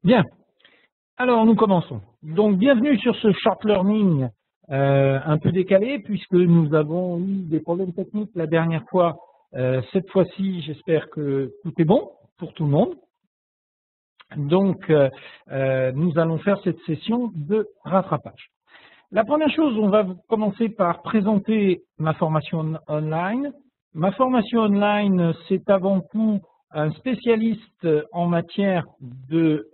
Bien, alors nous commençons. Donc bienvenue sur ce short learning un peu décalé puisque nous avons eu des problèmes techniques la dernière fois. Cette fois-ci, j'espère que tout est bon pour tout le monde. Donc nous allons faire cette session de rattrapage. La première chose, on va commencer par présenter ma formation online. Ma formation online, c'est avant tout un spécialiste en matière de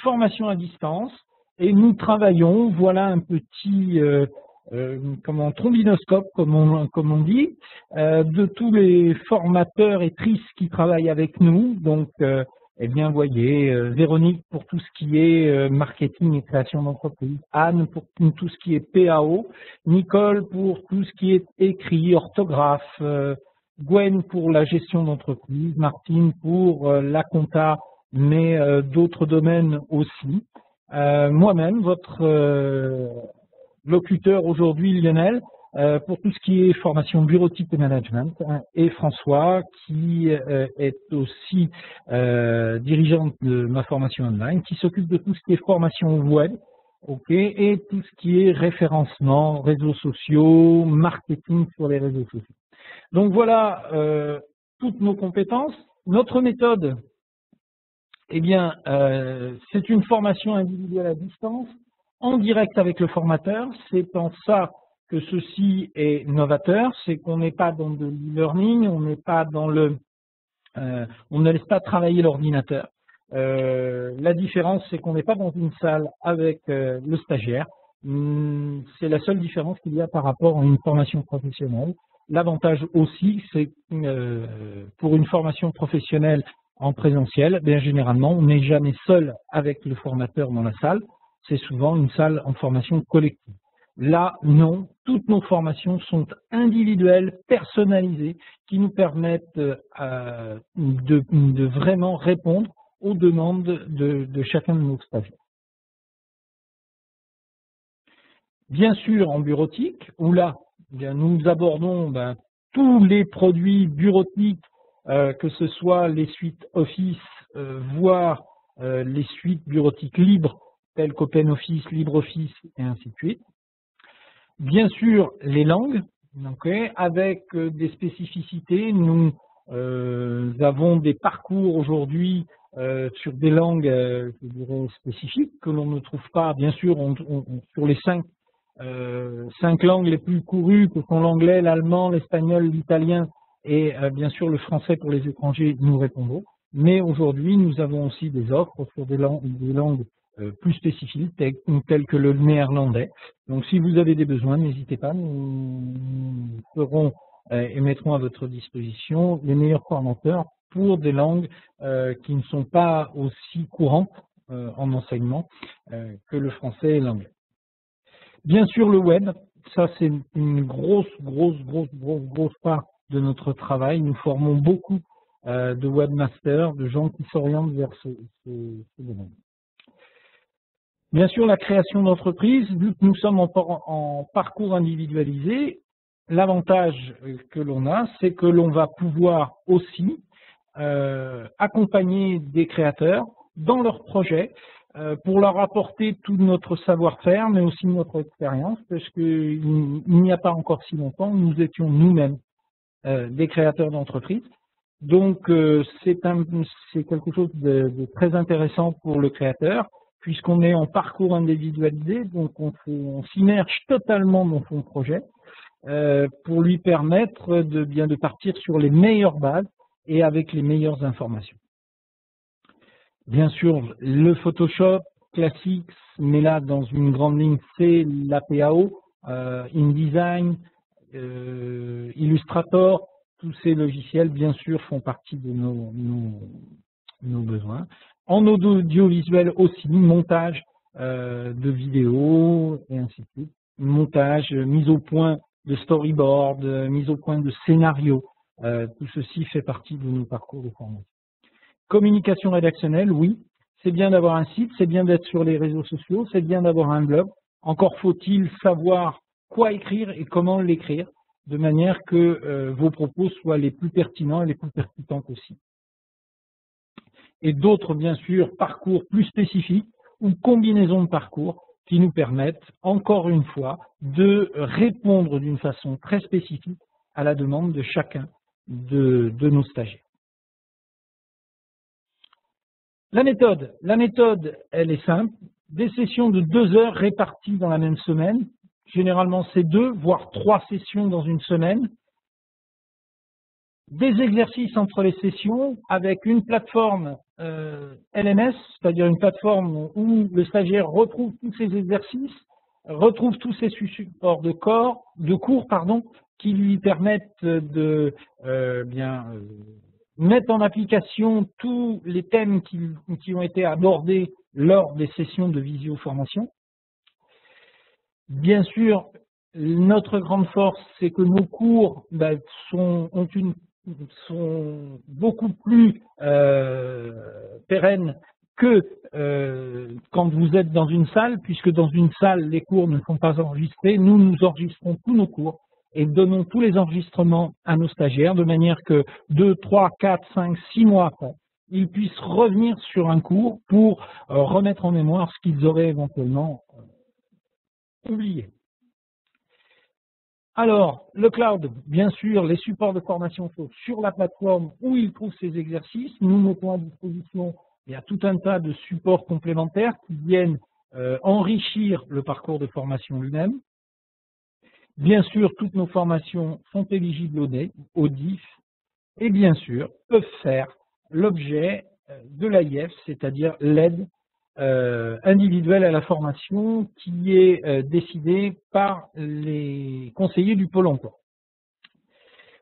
formation à distance et nous travaillons, voilà un petit trombinoscope, comme on dit, de tous les formateurs et tristes qui travaillent avec nous. Donc, eh bien, voyez, Véronique pour tout ce qui est marketing et création d'entreprise, Anne pour tout ce qui est PAO, Nicole pour tout ce qui est écrit, orthographe, Gwen pour la gestion d'entreprise, Martine pour la compta, mais d'autres domaines aussi. Moi-même, votre locuteur aujourd'hui, Lionel, pour tout ce qui est formation bureautique et management, hein, et François, qui est aussi dirigeante de ma formation online, qui s'occupe de tout ce qui est formation web, et tout ce qui est référencement, réseaux sociaux, marketing sur les réseaux sociaux. Donc voilà toutes nos compétences. Notre méthode, eh bien, c'est une formation individuelle à distance, en direct avec le formateur. C'est en ça que ceci est novateur, c'est qu'on n'est pas dans de l'e-learning, on n'est pas dans on ne laisse pas travailler l'ordinateur. La différence, c'est qu'on n'est pas dans une salle avec le stagiaire. C'est la seule différence qu'il y a par rapport à une formation professionnelle. L'avantage aussi, c'est pour une formation professionnelle en présentiel, bien généralement, on n'est jamais seul avec le formateur dans la salle. C'est souvent une salle en formation collective. Là, non, toutes nos formations sont individuelles, personnalisées, qui nous permettent de vraiment répondre aux demandes de chacun de nos stagiaires. Bien sûr, en bureautique, où là, bien, nous abordons tous les produits bureautiques, que ce soit les suites Office, voire les suites bureautiques libres, telles qu'OpenOffice, LibreOffice, et ainsi de suite. Bien sûr, les langues, avec des spécificités. Nous avons des parcours aujourd'hui sur des langues, je dirais, spécifiques que l'on ne trouve pas, bien sûr, sur les cinq langues les plus courues, que sont l'anglais, l'allemand, l'espagnol, l'italien et bien sûr le français pour les étrangers, nous répondons. Mais aujourd'hui, nous avons aussi des offres sur des langues plus spécifiques, telles que le néerlandais. Donc, si vous avez des besoins, n'hésitez pas, nous ferons et mettrons à votre disposition les meilleurs formateurs pour des langues qui ne sont pas aussi courantes en enseignement que le français et l'anglais. Bien sûr, le web, ça c'est une grosse part de notre travail. Nous formons beaucoup de webmasters, de gens qui s'orientent vers ce domaine. Bien sûr, la création d'entreprise, vu que nous sommes en parcours individualisé, l'avantage que l'on a, c'est que l'on va pouvoir aussi accompagner des créateurs dans leurs projets pour leur apporter tout notre savoir-faire, mais aussi notre expérience, parce qu'il n'y a pas encore si longtemps, nous étions nous-mêmes des créateurs d'entreprise. Donc, c'est quelque chose de très intéressant pour le créateur, puisqu'on est en parcours individualisé, donc on s'immerge totalement dans son projet pour lui permettre de partir sur les meilleures bases et avec les meilleures informations. Bien sûr, le Photoshop classique, mais là, dans une grande ligne, c'est la PAO, InDesign, Illustrator, tous ces logiciels, bien sûr, font partie de nos besoins. En audiovisuel aussi, montage de vidéos, et ainsi de suite. Montage, mise au point de storyboard, mise au point de scénario. Tout ceci fait partie de nos parcours de formation. Communication rédactionnelle, oui, c'est bien d'avoir un site, c'est bien d'être sur les réseaux sociaux, c'est bien d'avoir un blog. Encore faut-il savoir quoi écrire et comment l'écrire, de manière que vos propos soient les plus pertinents et les plus percutants possibles. et d'autres, bien sûr, parcours plus spécifiques ou combinaisons de parcours qui nous permettent, encore une fois, de répondre d'une façon très spécifique à la demande de chacun de nos stagiaires. La méthode, elle est simple. Des sessions de 2 heures réparties dans la même semaine. Généralement, c'est 2, voire 3 sessions dans une semaine. Des exercices entre les sessions avec une plateforme LMS, c'est-à-dire une plateforme où le stagiaire retrouve tous ses exercices, retrouve tous ses supports de cours, qui lui permettent de mettre en application tous les thèmes qui ont été abordés lors des sessions de visioformation. Bien sûr, notre grande force, c'est que nos cours sont beaucoup plus pérennes que quand vous êtes dans une salle, puisque dans une salle, les cours ne sont pas enregistrés. Nous enregistrons tous nos cours et donnons tous les enregistrements à nos stagiaires, de manière que 2, 3, 4, 5, 6 mois après, ils puissent revenir sur un cours pour remettre en mémoire ce qu'ils auraient éventuellement oublié. Alors, le cloud, bien sûr, les supports de formation sont sur la plateforme où ils trouvent ces exercices. Nous mettons à disposition tout un tas de supports complémentaires qui viennent enrichir le parcours de formation lui-même. Bien sûr, toutes nos formations sont éligibles au DIF et bien sûr peuvent faire l'objet de l'AIF, c'est-à-dire l'aide individuelle à la formation qui est décidée par les conseillers du Pôle emploi.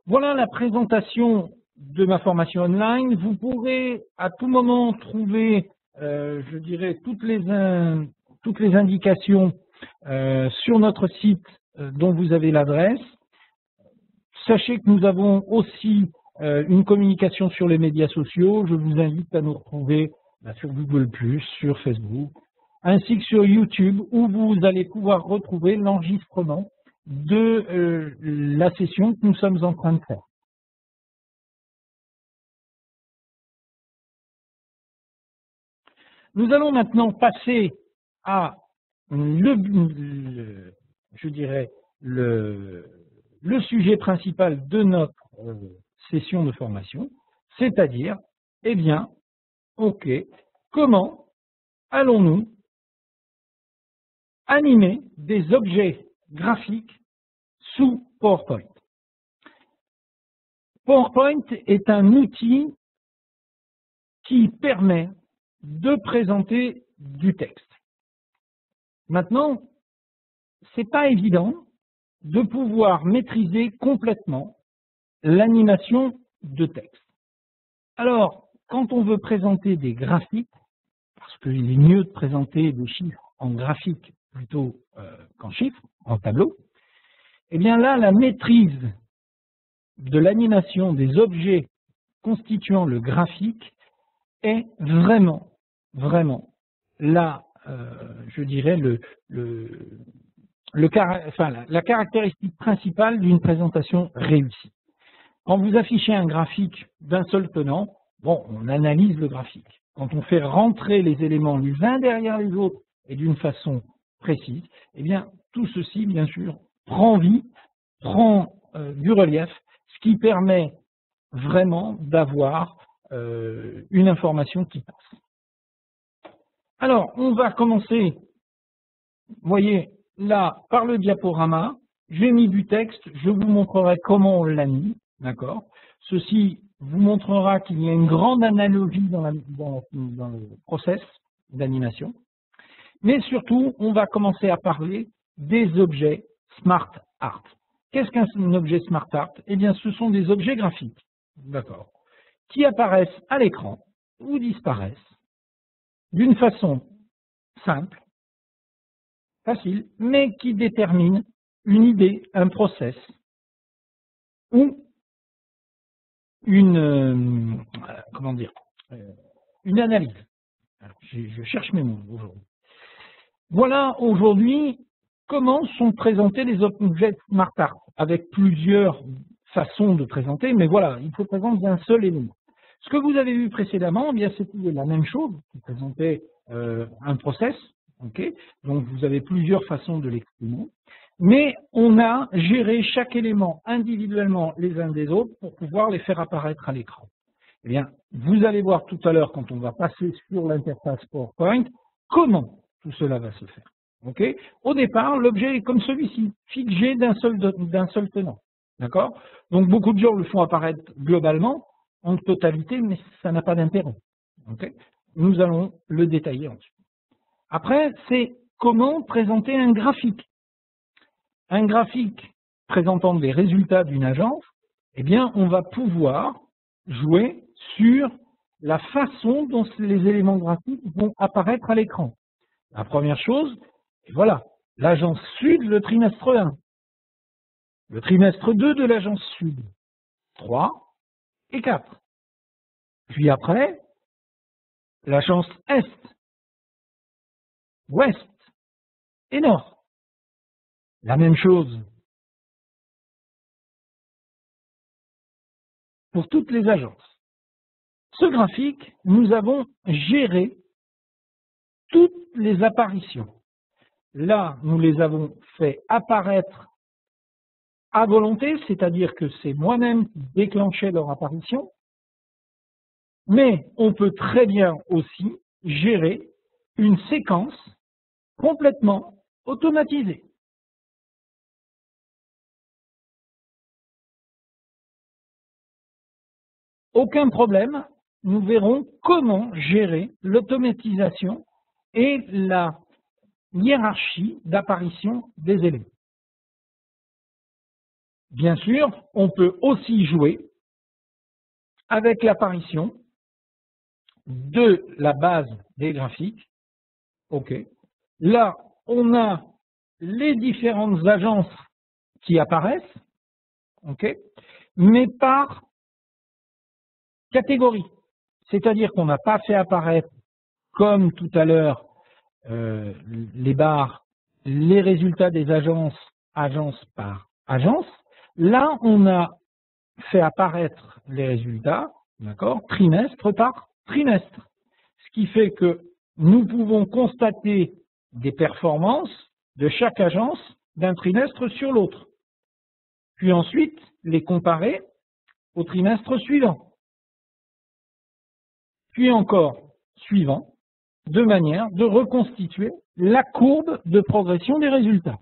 Voilà la présentation de ma formation online. Vous pourrez à tout moment trouver, je dirais, toutes les indications sur notre site dont vous avez l'adresse. Sachez que nous avons aussi une communication sur les médias sociaux. Je vous invite à nous retrouver sur Google+, sur Facebook, ainsi que sur YouTube, où vous allez pouvoir retrouver l'enregistrement de la session que nous sommes en train de faire. Nous allons maintenant passer à le sujet principal de notre session de formation, c'est-à-dire, OK, comment allons-nous animer des objets graphiques sous PowerPoint? PowerPoint est un outil qui permet de présenter du texte. Maintenant, ce n'est pas évident de pouvoir maîtriser complètement l'animation de texte. Alors, quand on veut présenter des graphiques, parce qu'il est mieux de présenter des chiffres en graphique plutôt qu'en chiffres, en tableau, eh bien là, la maîtrise de l'animation des objets constituant le graphique est vraiment la caractéristique principale d'une présentation réussie. Quand vous affichez un graphique d'un seul tenant, bon, on analyse le graphique. Quand on fait rentrer les éléments les uns derrière les autres et d'une façon précise, eh bien, tout ceci, bien sûr, prend vie, prend du relief, ce qui permet vraiment d'avoir une information qui passe. Alors, on va commencer, vous voyez, là, par le diaporama. J'ai mis du texte, je vous montrerai comment on l'a mis, d'accord? Ceci vous montrera qu'il y a une grande analogie dans le process d'animation. Mais surtout, on va commencer à parler des objets Smart Art. Qu'est-ce qu'un objet Smart Art? Eh bien, ce sont des objets graphiques, d'accord, qui apparaissent à l'écran ou disparaissent d'une façon simple, facile, mais qui détermine une idée, un process ou une analyse. Alors, je cherche mes mots aujourd'hui. Voilà aujourd'hui comment sont présentés les objets Smart Art, avec plusieurs façons de présenter, mais voilà, il faut présenter un seul élément. Ce que vous avez vu précédemment, eh bien c'était la même chose, qui présentait un process, okay. Donc vous avez plusieurs façons de l'exprimer, mais on a géré chaque élément individuellement les uns des autres pour pouvoir les faire apparaître à l'écran. Eh bien, vous allez voir tout à l'heure, quand on va passer sur l'interface PowerPoint, comment tout cela va se faire. Okay. Au départ, l'objet est comme celui-ci, figé d'un seul tenant. D'accord. Donc beaucoup de gens le font apparaître globalement, en totalité, mais ça n'a pas d'intérêt. Okay. Nous allons le détailler ensuite. Après, c'est comment présenter un graphique. Un graphique présentant les résultats d'une agence, eh bien, on va pouvoir jouer sur la façon dont les éléments graphiques vont apparaître à l'écran. La première chose, et voilà, l'agence Sud, le trimestre 1. Le trimestre 2 de l'agence Sud. 3 et 4. Puis après, l'agence Est, Ouest et Nord. La même chose pour toutes les agences. Ce graphique, nous avons géré toutes les apparitions. Là, nous les avons fait apparaître à volonté, c'est-à-dire que c'est moi-même qui déclenchais leur apparition, mais on peut très bien aussi gérer une séquence complètement automatisée. Aucun problème, nous verrons comment gérer l'automatisation et la hiérarchie d'apparition des éléments. Bien sûr, on peut aussi jouer avec l'apparition de la base des graphiques. OK. Là, on a les différentes agences qui apparaissent, OK, mais par catégorie. C'est-à-dire qu'on n'a pas fait apparaître, comme tout à l'heure, les barres, les résultats des agences, agence par agence. Là, on a fait apparaître les résultats, d'accord, trimestre par trimestre. Ce qui fait que nous pouvons constater des performances de chaque agence d'un trimestre sur l'autre. Puis ensuite, les comparer au trimestre suivant. Puis encore suivant, de manière de reconstituer la courbe de progression des résultats.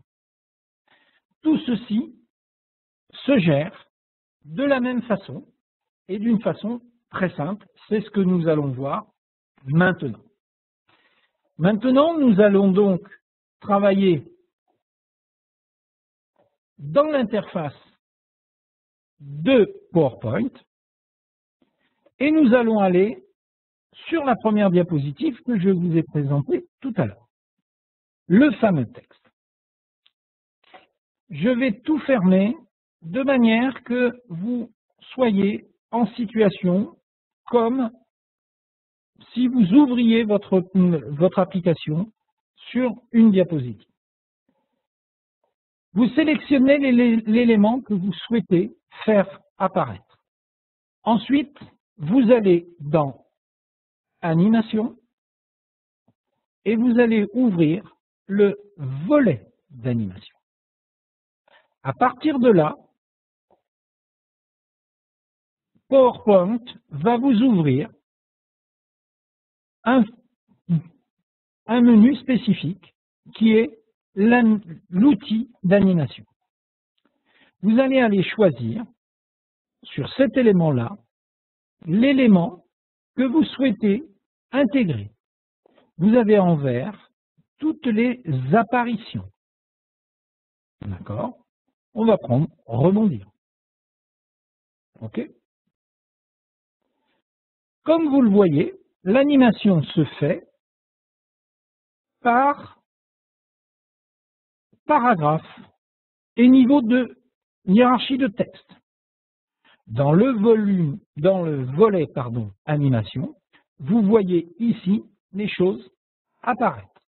Tout ceci se gère de la même façon et d'une façon très simple. C'est ce que nous allons voir maintenant. Maintenant, nous allons donc travailler dans l'interface de PowerPoint et nous allons aller sur la première diapositive que je vous ai présentée tout à l'heure. Le fameux texte. Je vais tout fermer de manière que vous soyez en situation comme si vous ouvriez votre application sur une diapositive. Vous sélectionnez l'élément que vous souhaitez faire apparaître. Ensuite, vous allez dans Animation et vous allez ouvrir le volet d'animation. À partir de là, PowerPoint va vous ouvrir un menu spécifique qui est l'outil d'animation. Vous allez aller choisir sur cet élément-là l'élément que vous souhaitez intégrer. Vous avez en vert toutes les apparitions. D'accord? On va prendre rebondir. OK? Comme vous le voyez, l'animation se fait par paragraphe et niveau de hiérarchie de texte. Dans le volet animation, vous voyez ici les choses apparaître.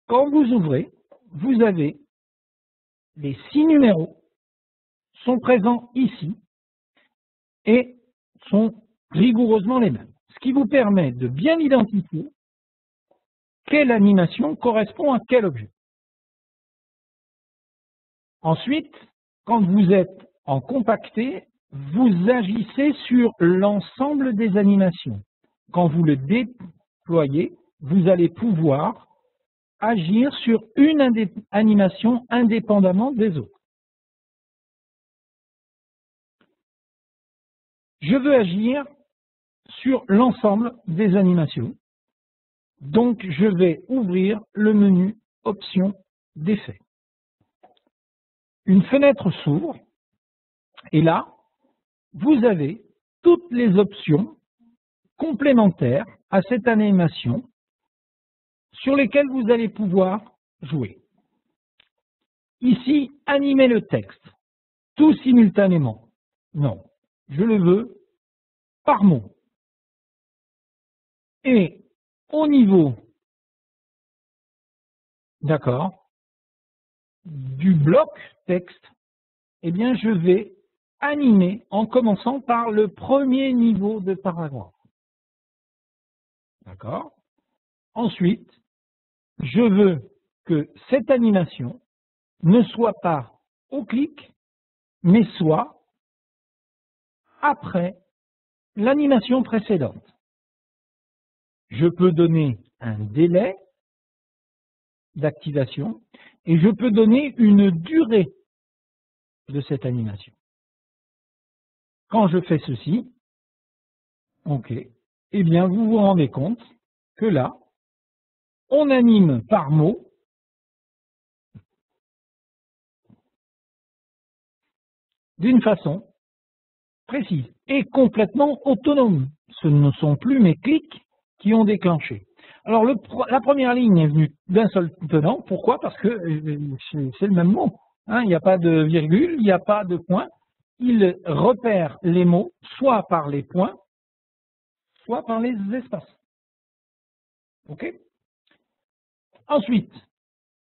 Quand vous ouvrez, vous avez les 6 numéros sont présents ici et sont rigoureusement les mêmes. Ce qui vous permet de bien identifier quelle animation correspond à quel objet. Ensuite, quand vous êtes en compacté, vous agissez sur l'ensemble des animations. Quand vous le déployez, vous allez pouvoir agir sur une animation indépendamment des autres. Je veux agir sur l'ensemble des animations. Donc, je vais ouvrir le menu Options d'effets. Une fenêtre s'ouvre et là, vous avez toutes les options complémentaires à cette animation sur lesquelles vous allez pouvoir jouer. Ici, animer le texte, tout simultanément. Non, je le veux par mot. Et au niveau, d'accord, du bloc texte, eh bien, je vais animer en commençant par le premier niveau de paragraphe. D'accord? Ensuite, je veux que cette animation ne soit pas au clic, mais soit après l'animation précédente. Je peux donner un délai d'activation et je peux donner une durée de cette animation. Quand je fais ceci, OK, eh bien vous vous rendez compte que là, on anime par mot d'une façon précise et complètement autonome. Ce ne sont plus mes clics qui ont déclenché. Alors la première ligne est venue d'un seul tenant. Pourquoi? Parce que c'est le même mot. Hein, il n'y a pas de virgule, il n'y a pas de point. Il repère les mots soit par les points, soit par les espaces. OK? Ensuite,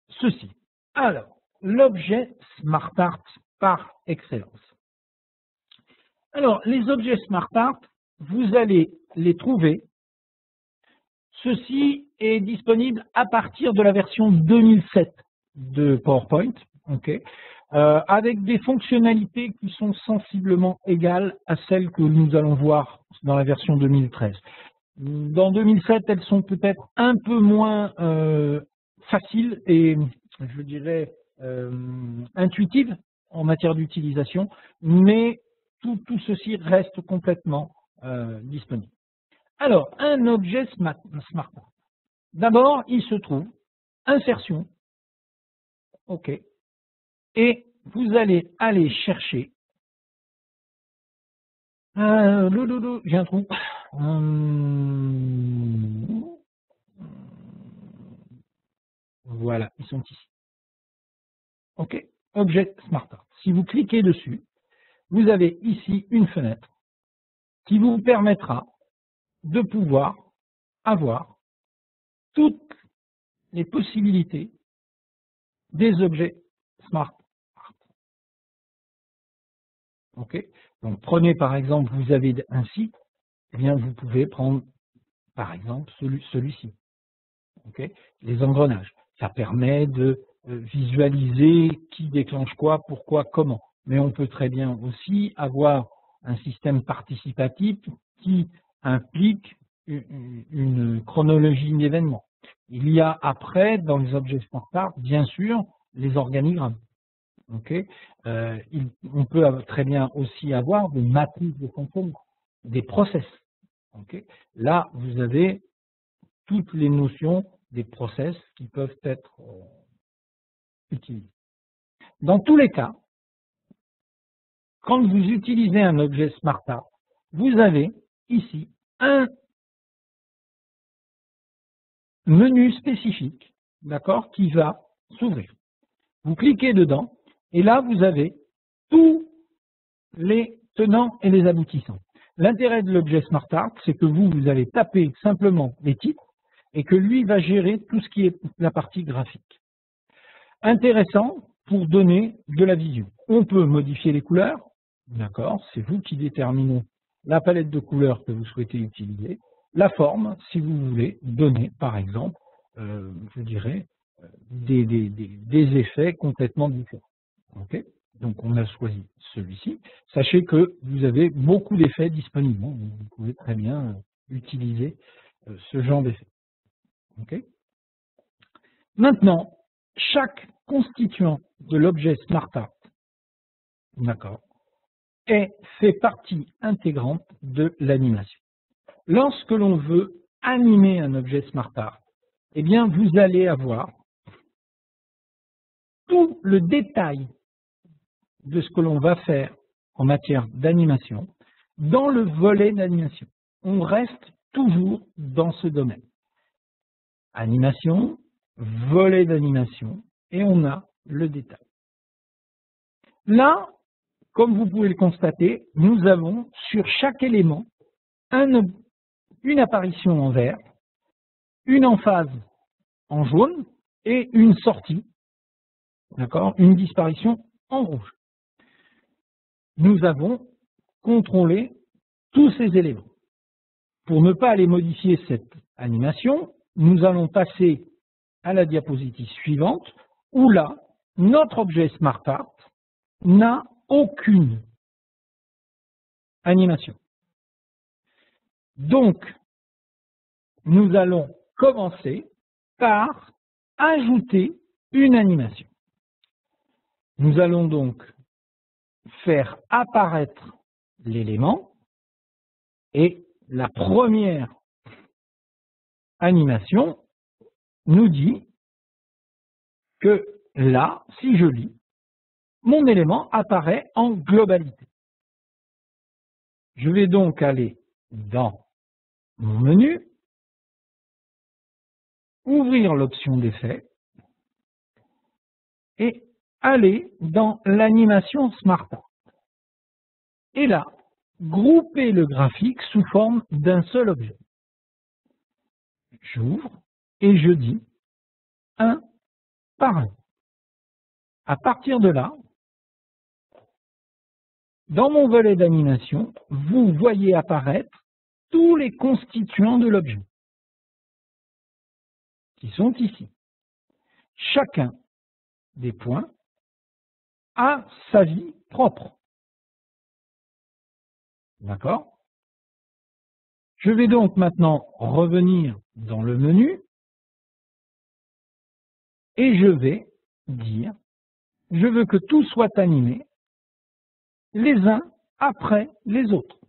ceci. Alors, l'objet SmartArt par excellence. Alors, les objets SmartArt, vous allez les trouver. Ceci est disponible à partir de la version 2007 de PowerPoint, okay, avec des fonctionnalités qui sont sensiblement égales à celles que nous allons voir dans la version 2013. Dans 2007, elles sont peut-être un peu moins faciles et, je dirais, intuitives en matière d'utilisation, mais tout ceci reste complètement disponible. Alors, un objet SmartArt. D'abord, il se trouve insertion, OK, et vous allez aller chercher, j'ai un trou, voilà, ils sont ici. OK, objet SmartArt. Si vous cliquez dessus, vous avez ici une fenêtre qui vous permettra de pouvoir avoir toutes les possibilités des objets SmartArt. OK. Donc prenez par exemple, vous avez un site, eh bien vous pouvez prendre par exemple celui-ci. OK. Les engrenages. Ça permet de visualiser qui déclenche quoi, pourquoi, comment. Mais on peut très bien aussi avoir un système participatif qui implique une chronologie d'événements. Il y a après, dans les objets SmartArt, bien sûr, les organigrammes. Okay. On peut très bien aussi avoir des matrices de fonctionnement, des process. Okay. Là, vous avez toutes les notions des process qui peuvent être utilisés. Dans tous les cas, quand vous utilisez un objet SmartArt, vous avez ici un menu spécifique, d'accord, qui va s'ouvrir. Vous cliquez dedans et là, vous avez tous les tenants et les aboutissants. L'intérêt de l'objet SmartArt, c'est que vous allez taper simplement les titres et que lui va gérer tout ce qui est la partie graphique. Intéressant pour donner de la vision. On peut modifier les couleurs, d'accord, c'est vous qui déterminez la palette de couleurs que vous souhaitez utiliser, la forme, si vous voulez donner, par exemple, je dirais, des effets complètement différents. Okay, donc on a choisi celui-ci. Sachez que vous avez beaucoup d'effets disponibles. Vous pouvez très bien utiliser ce genre d'effet. Okay. Maintenant, chaque constituant de l'objet SmartArt, d'accord, fait partie intégrante de l'animation. Lorsque l'on veut animer un objet SmartArt, eh bien, vous allez avoir tout le détail de ce que l'on va faire en matière d'animation dans le volet d'animation. On reste toujours dans ce domaine. Animation, volet d'animation, et on a le détail. Là, comme vous pouvez le constater, nous avons sur chaque élément une apparition en vert, une emphase en jaune et une sortie, d'accord, une disparition en rouge. Nous avons contrôlé tous ces éléments. Pour ne pas aller modifier cette animation, nous allons passer à la diapositive suivante, où là, notre objet SmartArt n'a aucune animation. Donc, nous allons commencer par ajouter une animation. Nous allons donc faire apparaître l'élément et la première animation nous dit que là, si je lis, mon élément apparaît en globalité. Je vais donc aller dans mon menu, ouvrir l'option d'effet et aller dans l'animation SmartArt. Et là, grouper le graphique sous forme d'un seul objet. J'ouvre et je dis un par un. À partir de là, dans mon volet d'animation, vous voyez apparaître tous les constituants de l'objet qui sont ici. Chacun des points a sa vie propre. D'accord? Je vais donc maintenant revenir dans le menu et je vais dire, je veux que tout soit animé les uns après les autres.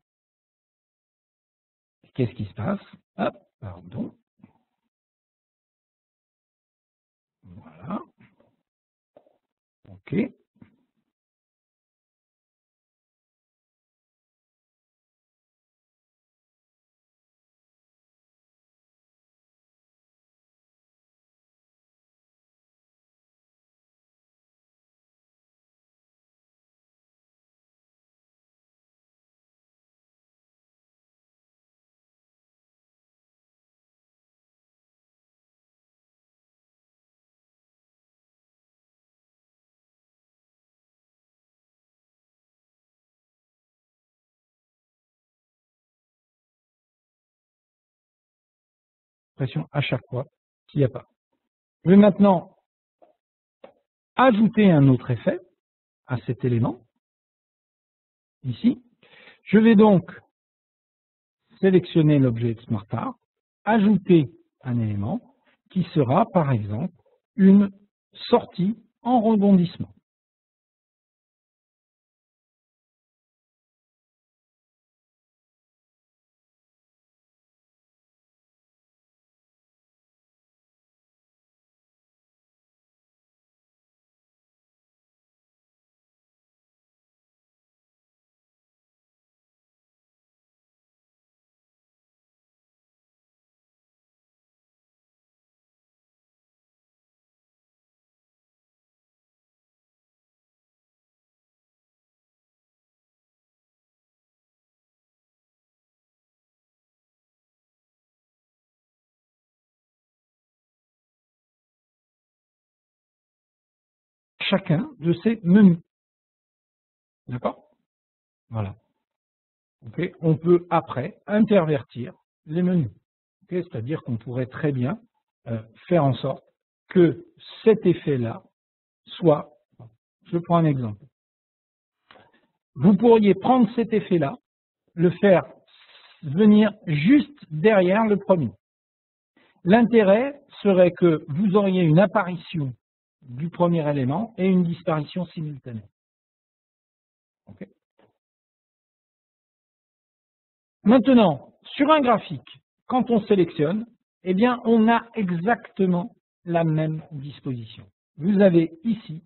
Qu'est-ce qui se passe? Hop, pardon. Voilà. OK. Pression à chaque fois qu'il n'y a pas. Je vais maintenant ajouter un autre effet à cet élément, ici. Je vais donc sélectionner l'objet SmartArt, ajouter un élément qui sera, par exemple, une sortie en rebondissement. Chacun de ces menus. D'accord? Voilà. Okay, on peut après intervertir les menus. Okay, c'est-à-dire qu'on pourrait très bien faire en sorte que cet effet-là soit, je prends un exemple, vous pourriez prendre cet effet-là, le faire venir juste derrière le premier. L'intérêt serait que vous auriez une apparition du premier élément et une disparition simultanée. Okay. Maintenant, sur un graphique, quand on sélectionne, eh bien, on a exactement la même disposition. Vous avez ici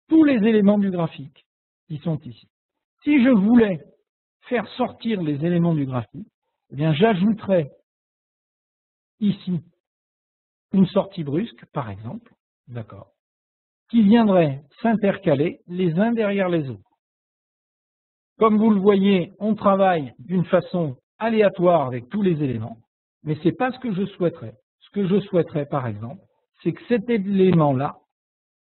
tous les éléments du graphique qui sont ici. Si je voulais faire sortir les éléments du graphique, eh bien, j'ajouterais ici une sortie brusque, par exemple, d'accord, qui viendrait s'intercaler les uns derrière les autres. Comme vous le voyez, on travaille d'une façon aléatoire avec tous les éléments, mais ce n'est pas ce que je souhaiterais. Ce que je souhaiterais, par exemple, c'est que cet élément-là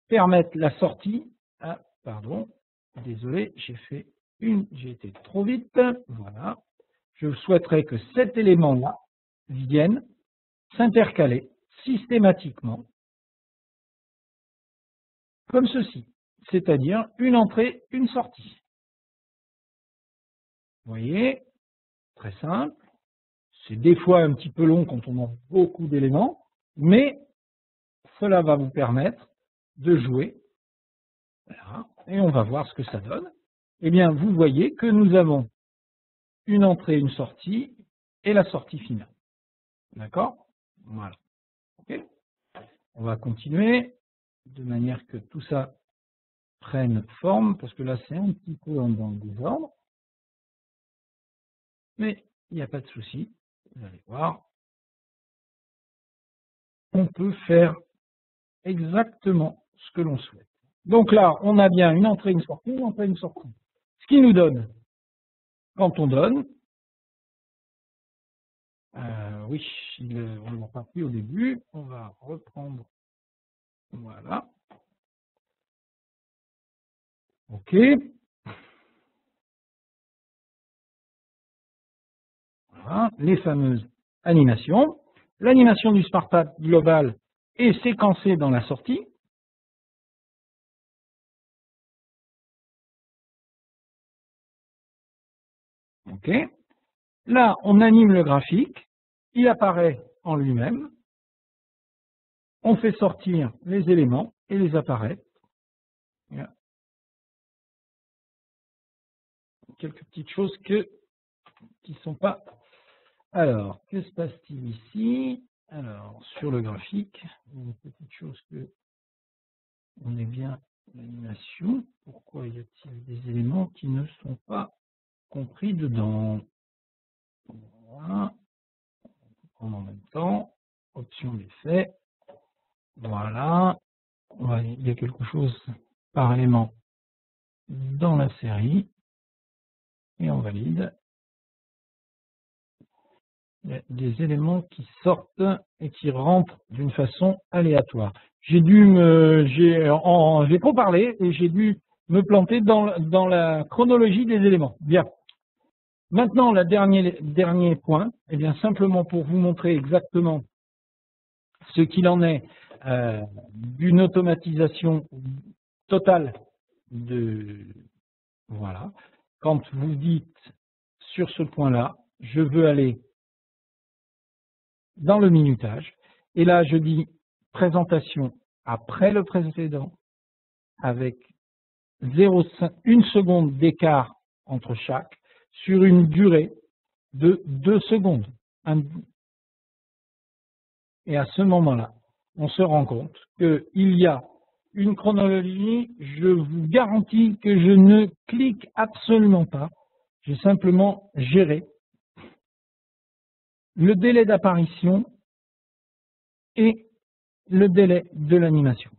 permette la sortie. Ah, pardon, désolé, j'ai été trop vite. Voilà. Je souhaiterais que cet élément-là vienne s'intercaler systématiquement comme ceci, c'est-à-dire une entrée, une sortie. Vous voyez, très simple. C'est des fois un petit peu long quand on a beaucoup d'éléments, mais cela va vous permettre de jouer. Voilà, et on va voir ce que ça donne. Eh bien, vous voyez que nous avons une entrée, une sortie et la sortie finale. D'accord? Voilà. Okay. On va continuer de manière que tout ça prenne forme, parce que là, c'est un petit peu dans le désordre. Mais il n'y a pas de souci. Vous allez voir. On peut faire exactement ce que l'on souhaite. Donc là, on a bien une entrée, une sortie, une entrée, une sortie. Ce qui nous donne, quand on donne, oui, on ne l'a pas pris au début, on va reprendre, voilà. OK. Voilà, les fameuses animations. L'animation du Spartak global est séquencée dans la sortie. OK. Là, on anime le graphique, il apparaît en lui-même, on fait sortir les éléments et les apparaît. Il y a quelques petites choses qui ne sont pas. Alors, que se passe-t-il ici? Alors, sur le graphique, une petite chose que on est bien l'animation. Pourquoi y a-t-il des éléments qui ne sont pas compris dedans? Voilà. En même temps, option d'effet. Voilà. Il y a quelque chose par élément dans la série. Et on valide. Il y a des éléments qui sortent et qui rentrent d'une façon aléatoire. J'ai trop parlé et j'ai dû me planter dans la chronologie des éléments. Bien. Maintenant, le dernier point, eh bien, simplement pour vous montrer exactement ce qu'il en est d'une automatisation totale voilà. Quand vous dites sur ce point-là, je veux aller dans le minutage, et là je dis présentation après le précédent avec 1 seconde d'écart entre chaque sur une durée de 2 secondes. Et à ce moment-là, on se rend compte qu'il y a une chronologie, je vous garantis que je ne clique absolument pas, j'ai simplement géré le délai d'apparition et le délai de l'animation.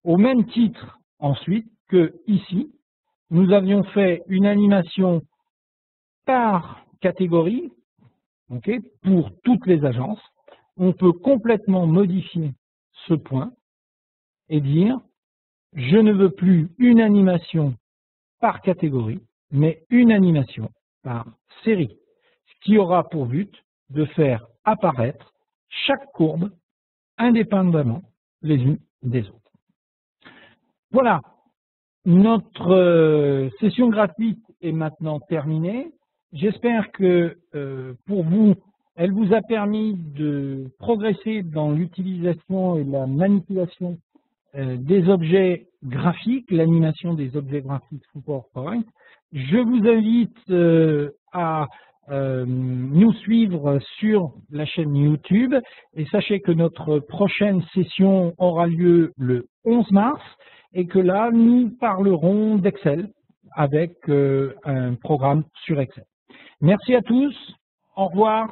Au même titre, ensuite, que ici, nous avions fait une animation par catégorie, okay, pour toutes les agences. On peut complètement modifier ce point et dire je ne veux plus une animation par catégorie, mais une animation par série, ce qui aura pour but de faire apparaître chaque courbe indépendamment les unes des autres. Voilà, notre session gratuite est maintenant terminée. J'espère que pour vous, elle vous a permis de progresser dans l'utilisation et la manipulation des objets graphiques, l'animation des objets graphiques sous PowerPoint. Je vous invite à nous suivre sur la chaîne YouTube et sachez que notre prochaine session aura lieu le 11 mars et que là, nous parlerons d'Excel avec un programme sur Excel. Merci à tous, au revoir.